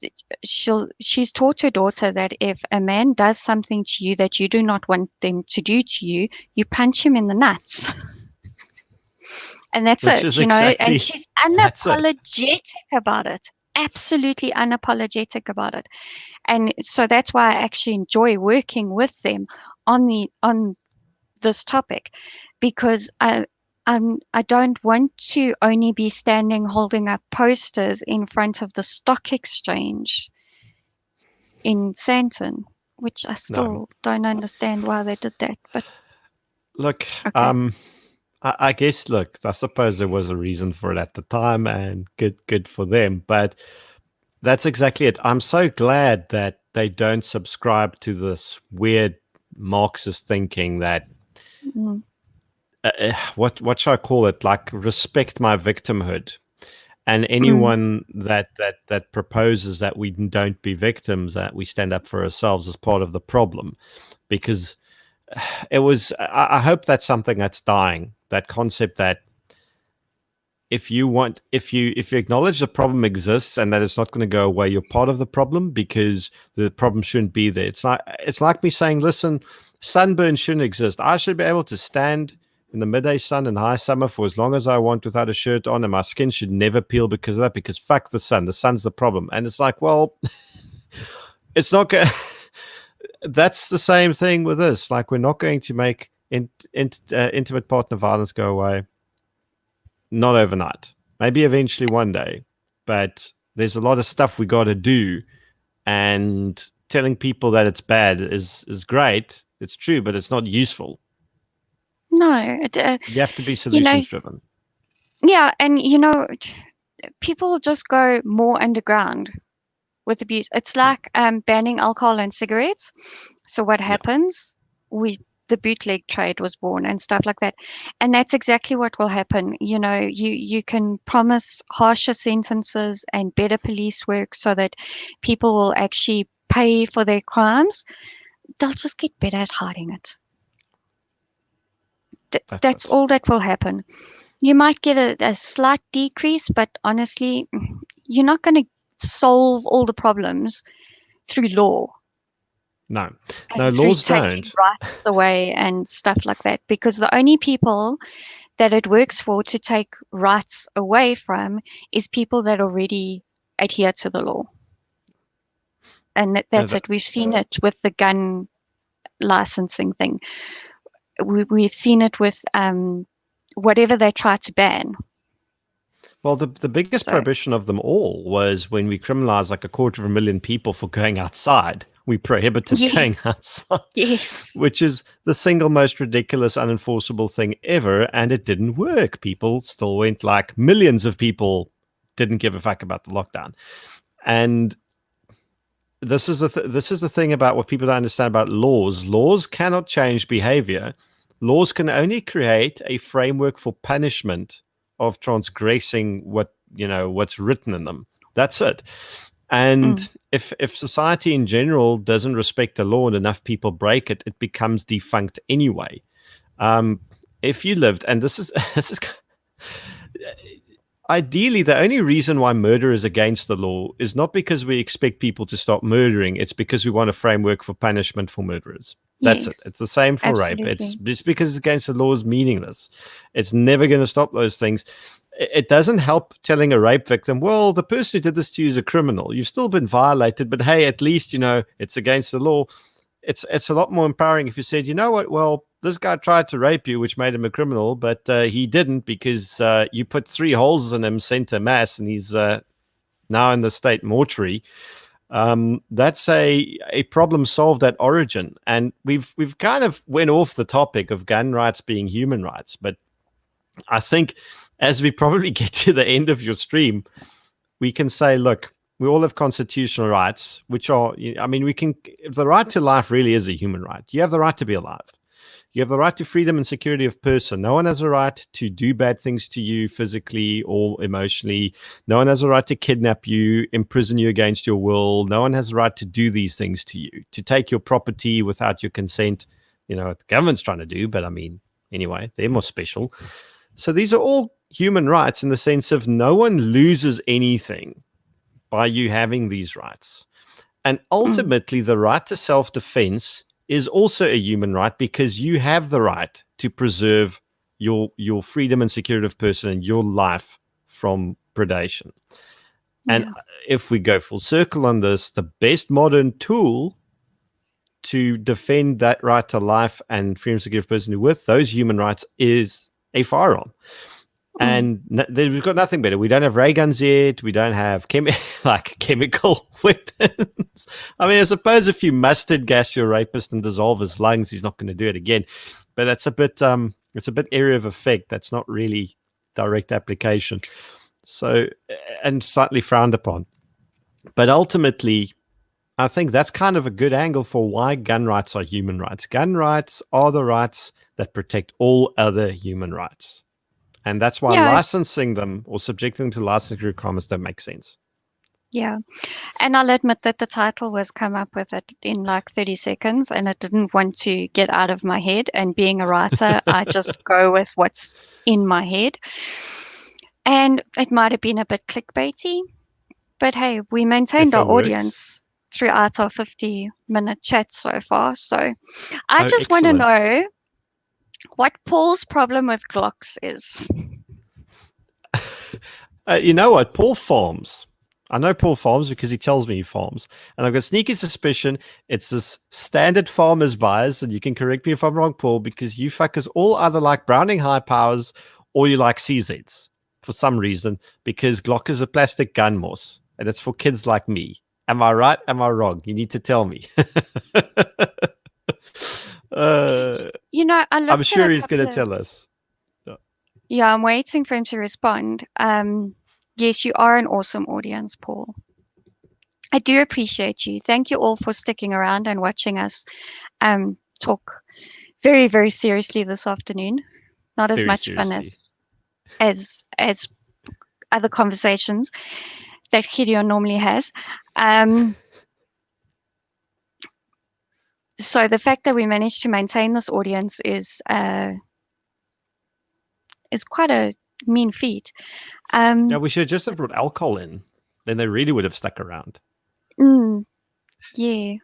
taught her daughter that if a man does something to you that you do not want them to do to you, you punch him in the nuts. And that's Which it, is exactly, and she's unapologetic about it. Absolutely unapologetic about it. And so that's why I actually enjoy working with them on this topic, because I don't want to only be standing holding up posters in front of the stock exchange in Santon, which I No. still don't understand why they did that. But Look, okay. I guess, look, I suppose there was a reason for it at the time, and good for them. But that's exactly it. I'm so glad that they don't subscribe to this weird Marxist thinking that Mm, what should I call it? Like, respect my victimhood. And mm. anyone that proposes that we don't be victims, that we stand up for ourselves, as part of the problem, because it was. I hope that's something that's dying. That concept that if you acknowledge the problem exists and that it's not going to go away, you're part of the problem, because the problem shouldn't be there. It's like me saying, listen, sunburn shouldn't exist. I should be able to stand in the midday sun in high summer for as long as I want without a shirt on, and my skin should never peel because of that, because fuck the sun. The sun's the problem. And it's like, well, it's not going that's the same thing with this. Like, we're not going to make intimate partner violence go away. Not overnight. Maybe eventually one day. But there's a lot of stuff we got to do. And telling people that it's bad is great. It's true, but it's not useful. No, You have to be you know, solutions driven. yeah, and people just go more underground with abuse. It's like banning alcohol and cigarettes. So what Yeah. happens? The bootleg trade was born and stuff like that. And that's exactly what will happen. You can promise harsher sentences and better police work so that people will actually pay for their crimes. They'll just get better at hiding it. That's That's it. all that will happen. You might get a slight decrease, but honestly, you're not going to solve all the problems through law. No. No, And through laws taking don't. rights away and stuff like that, because the only people that it works for to take rights away from is people that already adhere to the law. And No, that's it. We've seen it with the gun licensing thing. We've seen it with whatever they try to ban. well, the biggest So, prohibition of them all was when we criminalized like 250,000 people for going outside. We prohibited yes, going outside, yes. which is the single most ridiculous, unenforceable thing ever. And it didn't work. People still went, like, millions of people didn't give a fuck about the lockdown. And this is the thing about what people don't understand about laws. Laws cannot change behavior. Laws can only create a framework for punishment of transgressing what's written in them. That's it. And Mm, if society in general doesn't respect the law and enough people break it, it becomes defunct anyway. If you lived, and this is this is ideally, the only reason why murder is against the law is not because we expect people to stop murdering. It's because we want a framework for punishment for murderers. That's it. yes, It's the same for rape. It's absolutely. just because it's against the law is meaningless. It's never going to stop those things. It doesn't help telling a rape victim, well, the person who did this to you is a criminal. You've still been violated, but hey, at least, it's against the law. It's a lot more empowering if you said, you know what, well, this guy tried to rape you, which made him a criminal, but he didn't, because you put 3 holes in him, center mass, and he's now in the state mortuary. That's a problem solved at origin. And we've kind of went off the topic of gun rights being human rights, but I think as we probably get to the end of your stream, we can say, look, we all have constitutional rights, which are, the right to life really is a human right. You have the right to be alive. You have the right to freedom and security of person. No one has a right to do bad things to you physically or emotionally. No one has a right to kidnap you, imprison you against your will. No one has a right to do these things to you, to take your property without your consent. What the government's trying to do, but anyway, they're more special. So these are all human rights in the sense of no one loses anything by you having these rights. And ultimately, the right to self-defense is also a human right, because you have the right to preserve your freedom and security of person and your life from predation. And Yeah. if we go full circle on this, the best modern tool to defend that right to life and freedom, security of person with those human rights is a firearm. And we've got nothing better. We don't have ray guns yet. We don't have chemical weapons. I mean, I suppose if you mustard gas your rapist and dissolve his lungs, he's not going to do it again. But that's a bit area of effect. That's not really direct application. So, and slightly frowned upon. But ultimately, I think that's kind of a good angle for why gun rights are human rights. Gun rights are the rights that protect all other human rights. And that's why licensing them or subjecting them to licensing requirements don't make sense. Yeah. And I'll admit that the title was come up with it in like 30 seconds and it didn't want to get out of my head. And being a writer, I just go with what's in my head. And it might have been a bit clickbaity, but hey, we maintained our audience throughout our 50-minute chat so far. So I just want to know what Paul's problem with Glocks is. You know what? Paul farms. I know Paul farms because he tells me he farms. And I've got a sneaky suspicion it's this standard farmer's bias. And you can correct me if I'm wrong, Paul, because you fuckers all either like Browning high powers or you like CZs for some reason, because Glock is a plastic gun, Moss. And it's for kids like me. Am I right? Am I wrong? You need to tell me. I'm sure he's going to tell us. Yeah, I'm waiting for him to respond. Yes, you are an awesome audience, Paul. I do appreciate you. Thank you all for sticking around and watching us talk very, very seriously this afternoon. Not as much fun as other conversations that Gideon normally has. So the fact that we managed to maintain this audience is quite a mean feat. Yeah, we should just have brought alcohol in. Then they really would have stuck around. Yeah.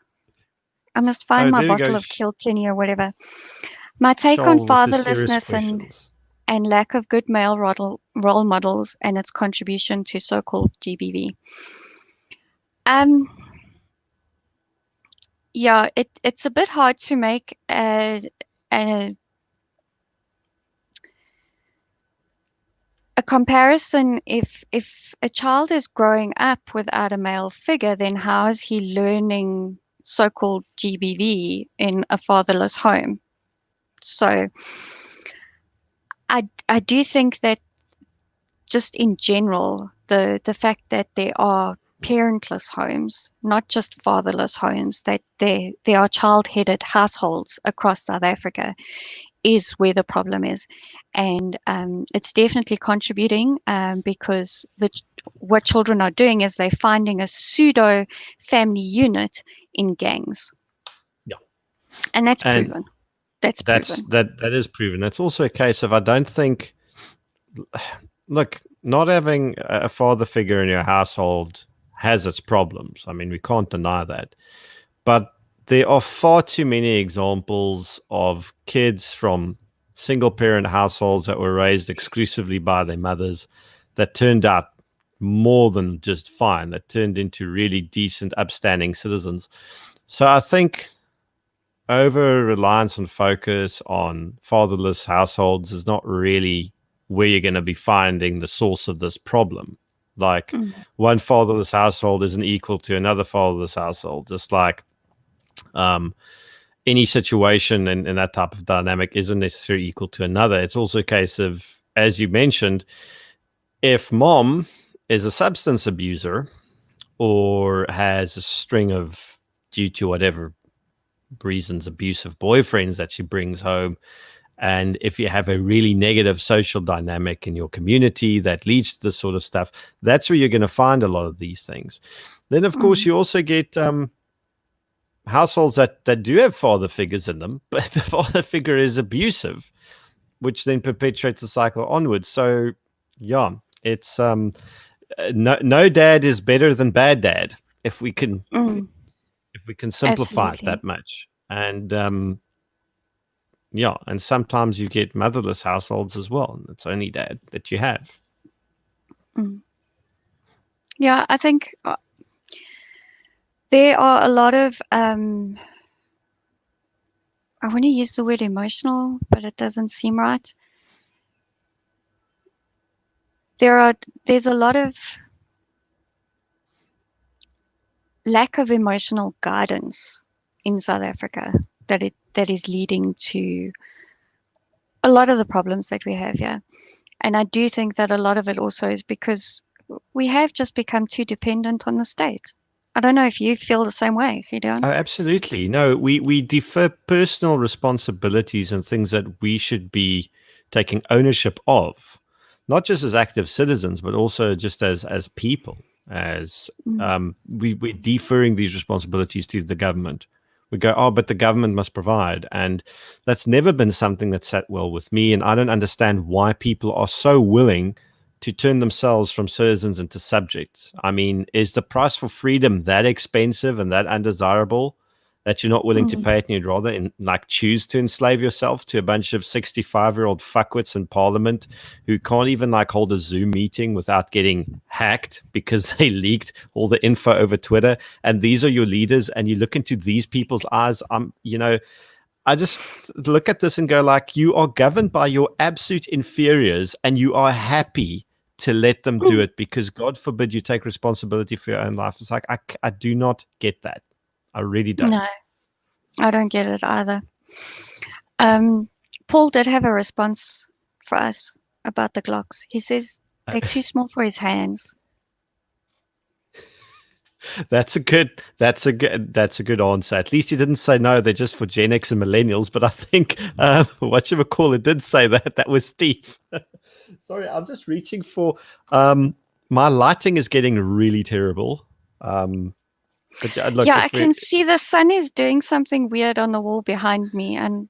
I must find my bottle of Kilkenny or whatever. My take on fatherlessness and lack of good male role models and its contribution to so-called GBV. Yeah, it's a bit hard to make a comparison. If a child is growing up without a male figure, then how is he learning so-called GBV in a fatherless home? So I do think that just in general, the fact that there are parentless homes, not just fatherless homes, that there are child-headed households across South Africa is where the problem is. And it's definitely contributing because what children are doing is they're finding a pseudo family unit in gangs. Yeah. And that's proven. That is proven. That's also a case of, I don't think, look, not having a father figure in your household has its problems. I mean, we can't deny that. But there are far too many examples of kids from single parent households that were raised exclusively by their mothers that turned out more than just fine, that turned into really decent, upstanding citizens. So I think over reliance and focus on fatherless households is not really where you're going to be finding the source of this problem. Like one fatherless household isn't equal to another fatherless household. Just like any situation in that type of dynamic isn't necessarily equal to another. It's also a case of, as you mentioned, if mom is a substance abuser or has a string of, due to whatever reasons, abusive boyfriends that she brings home, and if you have a really negative social dynamic in your community that leads to this sort of stuff, that's where you're going to find a lot of these things. Then, of course, you also get households that do have father figures in them, but the father figure is abusive, which then perpetuates the cycle onwards. So, yeah, it's no dad is better than bad dad, if we can simplify it that much. And yeah, and sometimes you get motherless households as well. And it's only dad that you have. Yeah, I think there are a lot of I want to use the word emotional, but it doesn't seem right. There's a lot of lack of emotional guidance in South Africa that is leading to a lot of the problems that we have here. And I do think that a lot of it also is because we have just become too dependent on the state. I don't know if you feel the same way, Gideon. Oh, absolutely. No, we defer personal responsibilities and things that we should be taking ownership of, not just as active citizens, but also just as people. As Mm. we're deferring these responsibilities to the government. We go, oh, but the government must provide, and that's never been something that sat well with me. And I don't understand why people are so willing to turn themselves from citizens into subjects. I mean, is the price for freedom that expensive and that undesirable that you're not willing to Mm. pay it, and you'd rather choose to enslave yourself to a bunch of 65-year-old fuckwits in parliament who can't even hold a Zoom meeting without getting hacked because they leaked all the info over Twitter, and these are your leaders, and you look into these people's eyes. I just look at this and go, you are governed by your absolute inferiors, and you are happy to let them do it because God forbid you take responsibility for your own life. It's I do not get that. I really don't. No, I don't get it either. Um, Paul did have a response for us about the Glocks. He says they're too small for his hands. That's a good answer. At least he didn't say no, they're just for Gen X and millennials. But I think it did say that. That was Steve. Sorry, I'm just reaching for my lighting is getting really terrible. But look, Yeah, I can see the sun is doing something weird on the wall behind me. And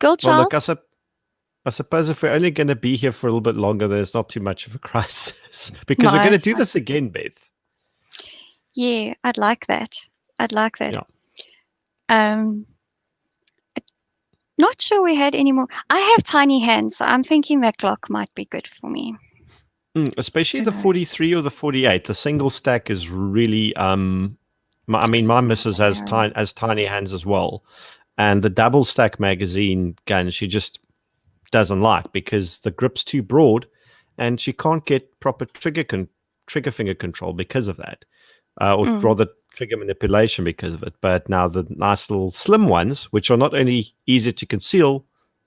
girl child. Well, look, I suppose if we're only going to be here for a little bit longer, there's not too much of a crisis because we're going to do this again, Beth. Yeah, I'd like that. Yeah. Not sure we had any more. I have tiny hands, so I'm thinking that Glock might be good for me. Especially the 43 or the 48. The single stack is really my missus has tiny hands as well. And the double stack magazine gun she just doesn't like because the grip's too broad and she can't get proper trigger finger control because of that. Or rather trigger manipulation because of it. But now the nice little slim ones, which are not only easier to conceal,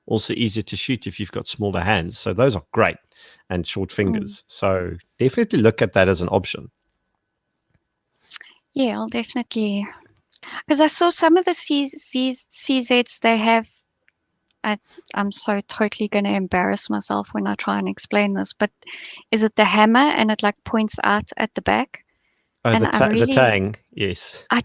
also easier to shoot if you've got smaller hands. So those are great and short fingers. So definitely look at that as an option. Yeah, I'll definitely. Because I saw some of the CZs they have. I'm so totally going to embarrass myself when I try and explain this, but is it the hammer and it points out at the back? Oh, and the tang, yes. I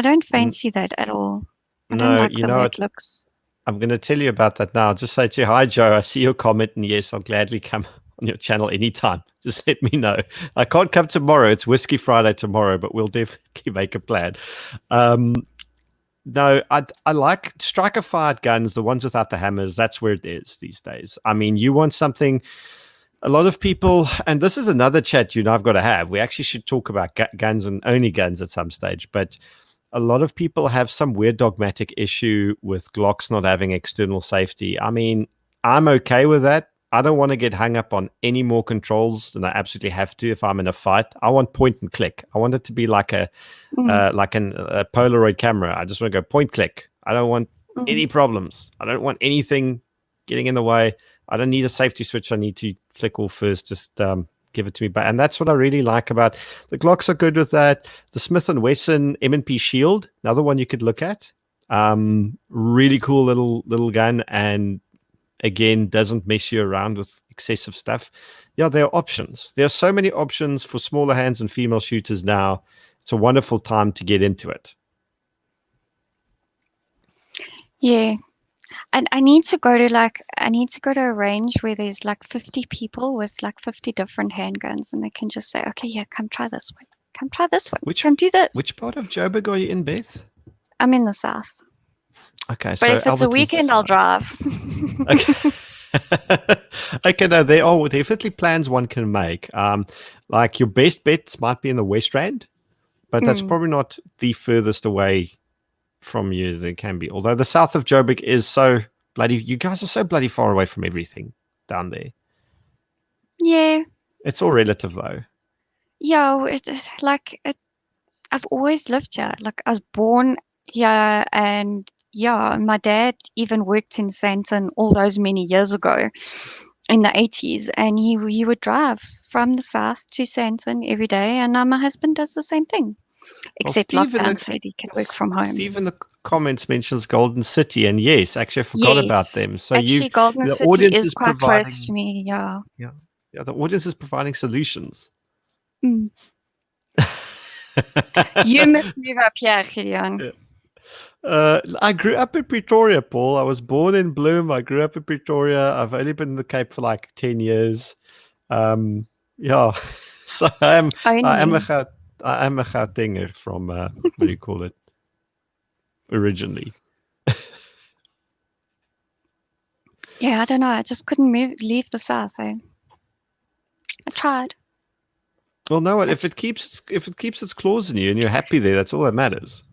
don't fancy that at all. I don't like the way it looks. I'm going to tell you about that now. I'll just say to you, hi, Joe. I see your comment, and yes, I'll gladly come on your channel anytime. Just let me know. I can't come tomorrow. It's Whiskey Friday tomorrow, but we'll definitely make a plan. No, I like striker-fired guns, the ones without the hammers. That's where it is these days. I mean, you want something... A lot of people, and this is another chat you and I've got to have. We actually should talk about guns and only guns at some stage, but a lot of people have some weird dogmatic issue with Glocks not having external safety. I mean, I'm okay with that. I don't want to get hung up on any more controls than I absolutely have to if I'm in a fight. I want point and click. I want it to be like a Polaroid camera. I just want to go point click. I don't want any problems. I don't want anything getting in the way. I don't need a safety switch I need to flick off first. Just give it to me. And that's what I really like about the Glocks are good with that. The Smith & Wesson M&P Shield, another one you could look at. Really cool little gun, and again, doesn't mess you around with excessive stuff. Yeah, there are options. There are so many options for smaller hands and female shooters now. It's a wonderful time to get into it. Yeah. And I need to go to a range where there's 50 people with 50 different handguns, and they can just say, okay, yeah, come try this one. Come try this one. Come do that. Which part of Joburg are you in, Beth? I'm in the south. Okay, but if it's a weekend, I'll drive. Okay. Okay, no, there are definitely plans one can make. Like your best bets might be in the West Rand, but that's probably not the furthest away from you as it can be. Although the south of Joburg is so bloody, you guys are so bloody far away from everything down there. Yeah. It's all relative though. Yeah, I've always lived here. Like I was born here, and yeah, my dad even worked in Sandton all those many years ago in the 80s, and he would drive from the south to Sandton every day, and now my husband does the same thing, Well, except lockdown, so he can work from home. Steve in the comments mentions Golden City, and yes, actually, I forgot about Yes, them. So actually, Golden the City audience is is quite close to providing, me. Yeah. yeah, yeah, the audience is providing solutions. Mm. You must move up here, Gideon. Yeah. I grew up in Pretoria, Paul. I was born in Bloem. I grew up in Pretoria. I've only been in the Cape for like 10 years. Yeah, so I am a Only. Gautenger from what do you call it originally? Yeah, I don't know. I just couldn't leave the south. I tried. Well, no, if it keeps its claws in you and you're happy there, that's all that matters.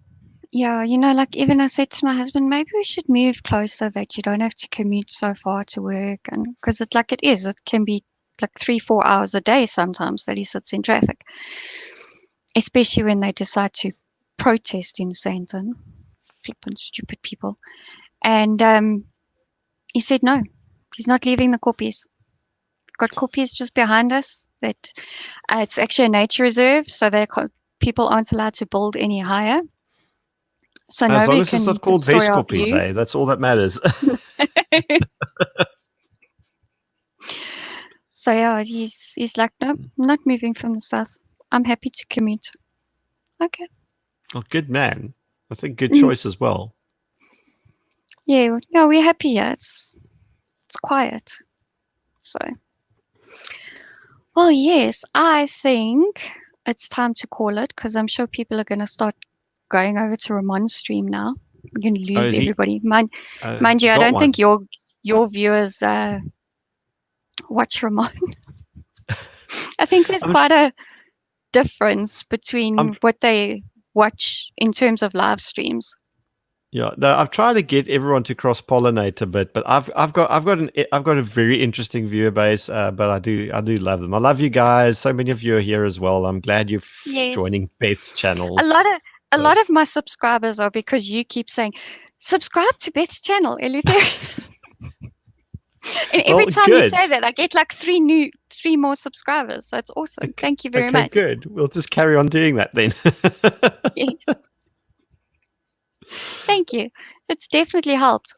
Yeah, like even I said to my husband, maybe we should move closer that you don't have to commute so far to work. And because it can be like 3-4 hours a day sometimes that he sits in traffic, especially when they decide to protest in Sandton. Flippin' stupid people. And he said no, he's not leaving the Koppies. Got Koppies just behind us. That it's actually a nature reserve, so people aren't allowed to build any higher. So As long nobody as it's can not called destroy our Vescopies, view. eh? That's all that matters. So yeah, he's like, no, I'm not moving from the south. I'm happy to commute. Okay. Well, good man. I think good Mm, choice as well. yeah, we're happy here. It's quiet. So, well, yes, I think it's time to call it because I'm sure people are going to start going over to Ramon's stream now. We're going to lose Is he? everybody. Mind you, I Got don't think one. your viewers watch Ramon. I think there's I'm, quite a difference I'm, between what they watch in terms of live streams. yeah. No, I've tried to get everyone to cross pollinate a bit, but I've got a very interesting viewer base. But I do love them. I love you guys. So many of you are here as well. I'm glad you're Yes. joining Beth's A channel. lot of a So- lot of my subscribers are because you keep saying, subscribe to Beth's channel, Eleutheria. And every Well, time you good. say that, I get like three more subscribers. So it's awesome. Thank you very Okay, much. good. We'll just carry on doing that then. Yes. Thank you. It's definitely helped.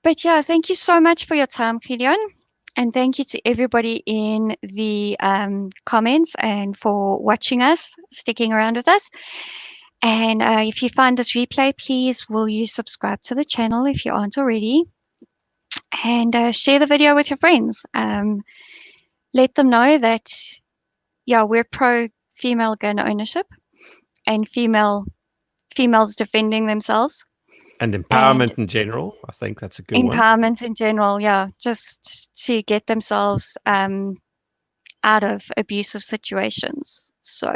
But yeah, thank you so much for your time, Gideon. And thank you to everybody in the comments and for watching us, sticking around with us. And if you find this replay, please will you subscribe to the channel if you aren't already, and share the video with your friends. Let them know that, yeah, we're pro female gun ownership and females defending themselves And and empowerment in general. I think that's a good one. empowerment in general. Yeah, just to get themselves out of abusive situations. So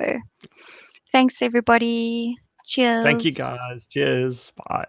thanks, everybody. Thank you, Cheers. guys. Cheers. Bye.